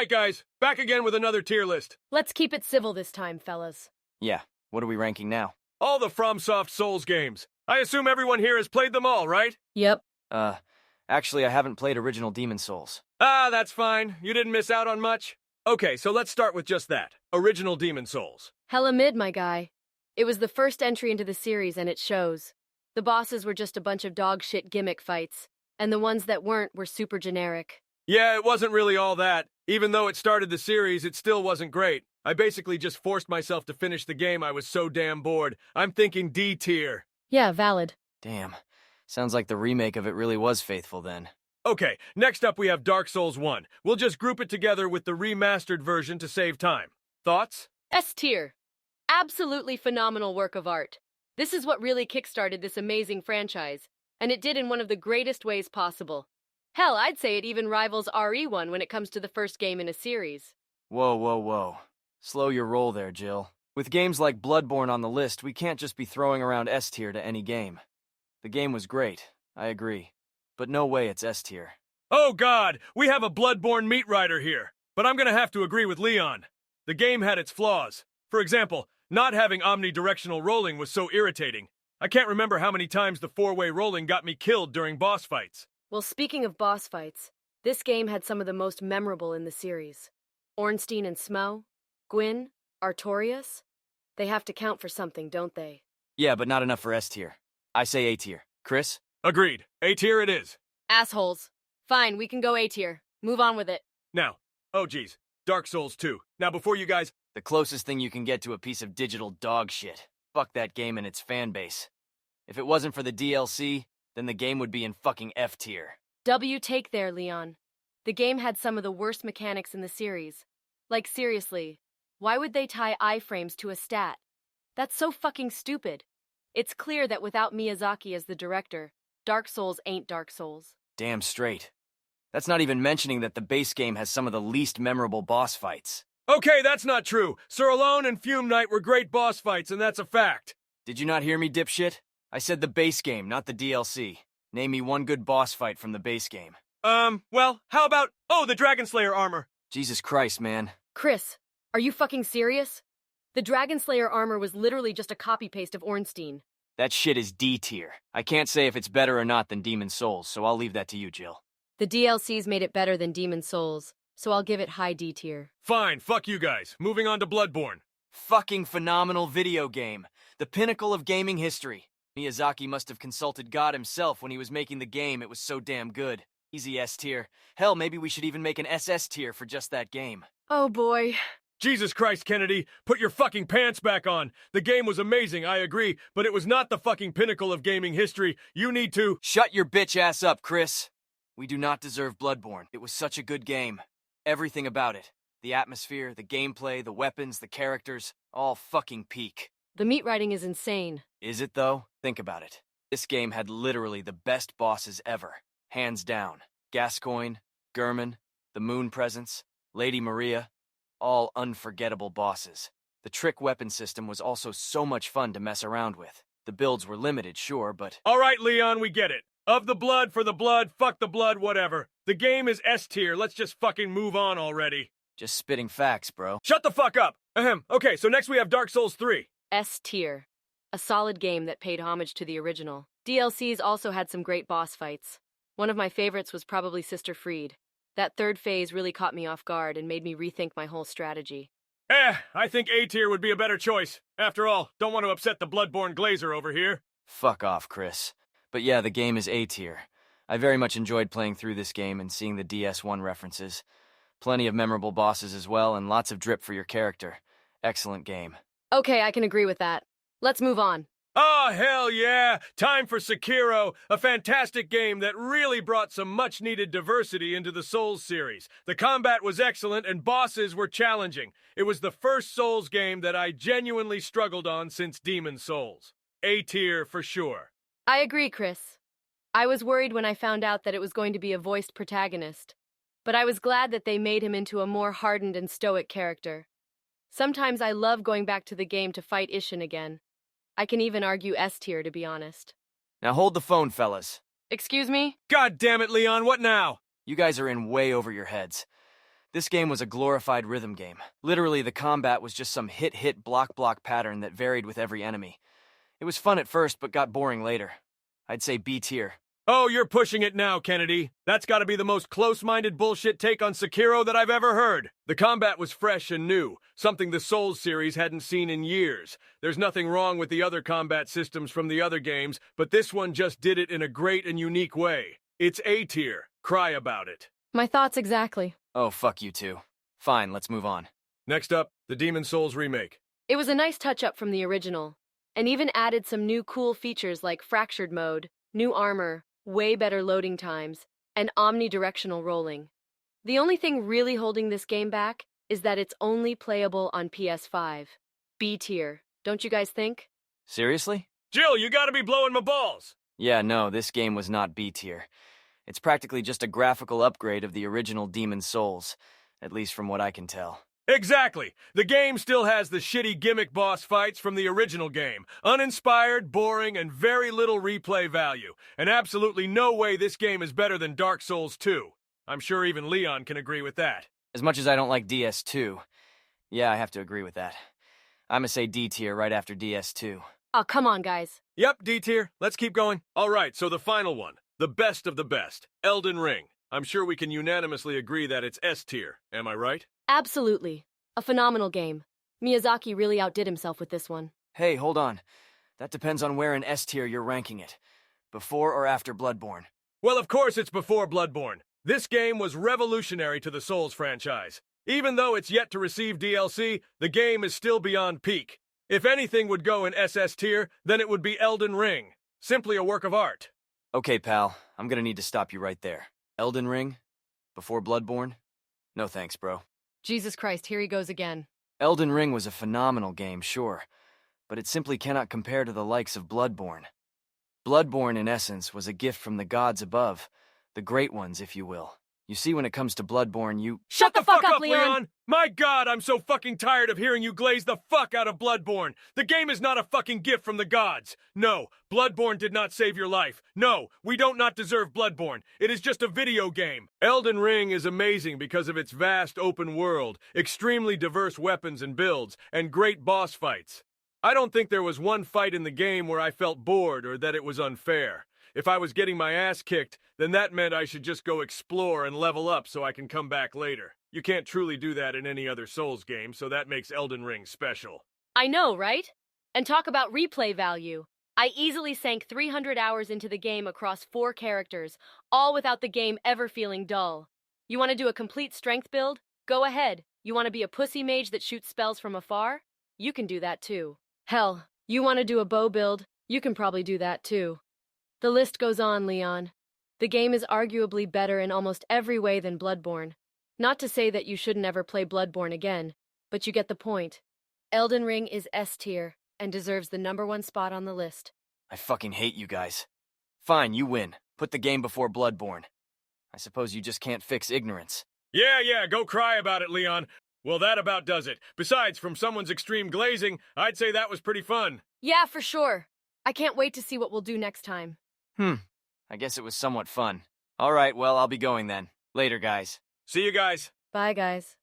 right, guys. Back again with another tier list. Let's keep it civil this time, fellas. Yeah, what are we ranking now? All the FromSoft Souls games. I assume everyone here has played them all, right? Yep. Actually, I haven't played original Demon Souls. Ah, that's fine. You didn't miss out on much. Okay, so let's start with just that. Original Demon Souls. Hella mid, my guy. It was the first entry into the series, and it shows. The bosses were just a bunch of dog shit gimmick fights, and the ones that weren't were super generic. Yeah, it wasn't really all that. Even though it started the series, it still wasn't great. I basically just forced myself to finish the game. I was so damn bored. I'm thinking D tier. Yeah, valid. Damn. Sounds like the remake of it really was faithful then. Okay, next up we have Dark Souls 1. We'll just group it together with the remastered version to save time. Thoughts? S tier. Absolutely phenomenal work of art. This is what really kickstarted this amazing franchise, and it did in one of the greatest ways possible. Hell, I'd say it even rivals RE1 when it comes to the first game in a series. Whoa, whoa, whoa. Slow your roll there, Jill. With games like Bloodborne on the list, we can't just be throwing around S tier to any game. The game was great, I agree. But no way it's S tier. Oh god, we have a Bloodborne meat rider here. But I'm gonna have to agree with Leon. The game had its flaws. For example, not having omnidirectional rolling was so irritating. I can't remember how many times the four-way rolling got me killed during boss fights. Well, speaking of boss fights, this game had some of the most memorable in the series. Ornstein and Smo, Gwyn, Artorias. They have to count for something, don't they? Yeah, but not enough for S tier. I say A tier. Chris? Agreed. A tier it is. Assholes. Fine, we can go A tier. Move on with it. Now, oh geez, Dark Souls 2. Now before you guys... The closest thing you can get to a piece of digital dog shit. Fuck that game and its fan base. If it wasn't for the DLC, then the game would be in fucking F tier. W take there, Leon. The game had some of the worst mechanics in the series. Like, seriously, why would they tie iframes to a stat? That's so fucking stupid. It's clear that without Miyazaki as the director, Dark Souls ain't Dark Souls. Damn straight. That's not even mentioning that the base game has some of the least memorable boss fights. Okay, that's not true. Sir Alone and Fume Knight were great boss fights, and that's a fact. Did you not hear me, dipshit? I said the base game, not the DLC. Name me one good boss fight from the base game. Well, how about... Oh, the Dragon Slayer armor. Jesus Christ, man. Chris, are you fucking serious? The Dragon Slayer armor was literally just a copy-paste of Ornstein. That shit is D tier. I can't say if it's better or not than Demon Souls, so I'll leave that to you, Jill. The DLCs made it better than Demon Souls, so I'll give it high D tier. Fine, fuck you guys. Moving on to Bloodborne. Fucking phenomenal video game. The pinnacle of gaming history. Miyazaki must have consulted God himself when he was making the game. It was so damn good. Easy S tier. Hell, maybe we should even make an SS tier for just that game. Oh boy. Jesus Christ, Kennedy, put your fucking pants back on. The game was amazing, I agree, but it was not the fucking pinnacle of gaming history. You need to... Shut your bitch ass up, Chris. We do not deserve Bloodborne. It was such a good game. Everything about it. The atmosphere, the gameplay, the weapons, the characters, all fucking peak. The meat writing is insane. Is it though? Think about it. This game had literally the best bosses ever. Hands down. Gascoigne, Gurman, the Moon Presence, Lady Maria. All unforgettable bosses. The trick weapon system was also so much fun to mess around with. The builds were limited, sure, but... All right, Leon, we get it. Of the blood, for the blood, fuck the blood, whatever. The game is S tier. Let's just fucking move on already. Just spitting facts, bro. Shut the fuck up. Ahem. Okay, so next we have Dark Souls 3. S tier. A solid game that paid homage to the original. DLCs also had some great boss fights. One of my favorites was probably Sister Fried. That third phase really caught me off guard and made me rethink my whole strategy. I think A tier would be a better choice. After all, don't want to upset the Bloodborne glazer over here. Fuck off, Chris. But yeah, the game is A tier. I very much enjoyed playing through this game and seeing the DS1 references. Plenty of memorable bosses as well, and lots of drip for your character. Excellent game. Okay, I can agree with that. Let's move on. Oh, hell yeah! Time for Sekiro, a fantastic game that really brought some much-needed diversity into the Souls series. The combat was excellent and bosses were challenging. It was the first Souls game that I genuinely struggled on since Demon Souls. A tier for sure. I agree, Chris. I was worried when I found out that it was going to be a voiced protagonist, but I was glad that they made him into a more hardened and stoic character. Sometimes I love going back to the game to fight Ishin again. I can even argue S tier, to be honest. Now hold the phone, fellas. Excuse me? God damn it, Leon, what now? You guys are in way over your heads. This game was a glorified rhythm game. Literally, the combat was just some hit-hit block-block pattern that varied with every enemy. It was fun at first, but got boring later. I'd say B tier. Oh, you're pushing it now, Kennedy. That's gotta be the most close-minded bullshit take on Sekiro that I've ever heard. The combat was fresh and new, something the Souls series hadn't seen in years. There's nothing wrong with the other combat systems from the other games, but this one just did it in a great and unique way. It's A tier. Cry about it. My thoughts exactly. Oh, fuck you two. Fine, let's move on. Next up, the Demon Souls remake. It was a nice touch-up from the original, and even added some new cool features like fractured mode, new armor, way better loading times, and omnidirectional rolling. The only thing really holding this game back is that it's only playable on PS5. B tier, don't you guys think? Seriously? Jill, you gotta be blowing my balls! Yeah, no, this game was not B tier. It's practically just a graphical upgrade of the original Demon Souls, at least from what I can tell. Exactly! The game still has the shitty gimmick boss fights from the original game. Uninspired, boring, and very little replay value. And absolutely no way this game is better than Dark Souls 2. I'm sure even Leon can agree with that. As much as I don't like DS2, yeah, I have to agree with that. I'ma say D tier right after DS2. Oh, come on, guys. Yep, D tier. Let's keep going. Alright, so the final one. The best of the best. Elden Ring. I'm sure we can unanimously agree that it's S tier. Am I right? Absolutely. A phenomenal game. Miyazaki really outdid himself with this one. Hey, hold on. That depends on where in S tier you're ranking it. Before or after Bloodborne? Well, of course it's before Bloodborne. This game was revolutionary to the Souls franchise. Even though it's yet to receive DLC, the game is still beyond peak. If anything would go in SS tier, then it would be Elden Ring. Simply a work of art. Okay, pal. I'm gonna need to stop you right there. Elden Ring? Before Bloodborne? No thanks, bro. Jesus Christ, here he goes again. Elden Ring was a phenomenal game, sure, but it simply cannot compare to the likes of Bloodborne. Bloodborne, in essence, was a gift from the gods above, the great ones, if you will. You see, when it comes to Bloodborne, you— Shut the fuck up, Leon! My God, I'm so fucking tired of hearing you glaze the fuck out of Bloodborne! The game is not a fucking gift from the gods! No, Bloodborne did not save your life. No, we don't not deserve Bloodborne. It is just a video game. Elden Ring is amazing because of its vast open world, extremely diverse weapons and builds, and great boss fights. I don't think there was one fight in the game where I felt bored or that it was unfair. If I was getting my ass kicked, then that meant I should just go explore and level up so I can come back later. You can't truly do that in any other Souls game, so that makes Elden Ring special. I know, right? And talk about replay value. I easily sank 300 hours into the game across 4 characters, all without the game ever feeling dull. You want to do a complete strength build? Go ahead. You want to be a pussy mage that shoots spells from afar? You can do that too. Hell, you want to do a bow build? You can probably do that too. The list goes on, Leon. The game is arguably better in almost every way than Bloodborne. Not to say that you shouldn't ever play Bloodborne again, but you get the point. Elden Ring is S tier and deserves the #1 spot on the list. I fucking hate you guys. Fine, you win. Put the game before Bloodborne. I suppose you just can't fix ignorance. Yeah, go cry about it, Leon. Well, that about does it. Besides, from someone's extreme glazing, I'd say that was pretty fun. Yeah, for sure. I can't wait to see what we'll do next time. I guess it was somewhat fun. Alright, well, I'll be going then. Later, guys. See you guys. Bye, guys.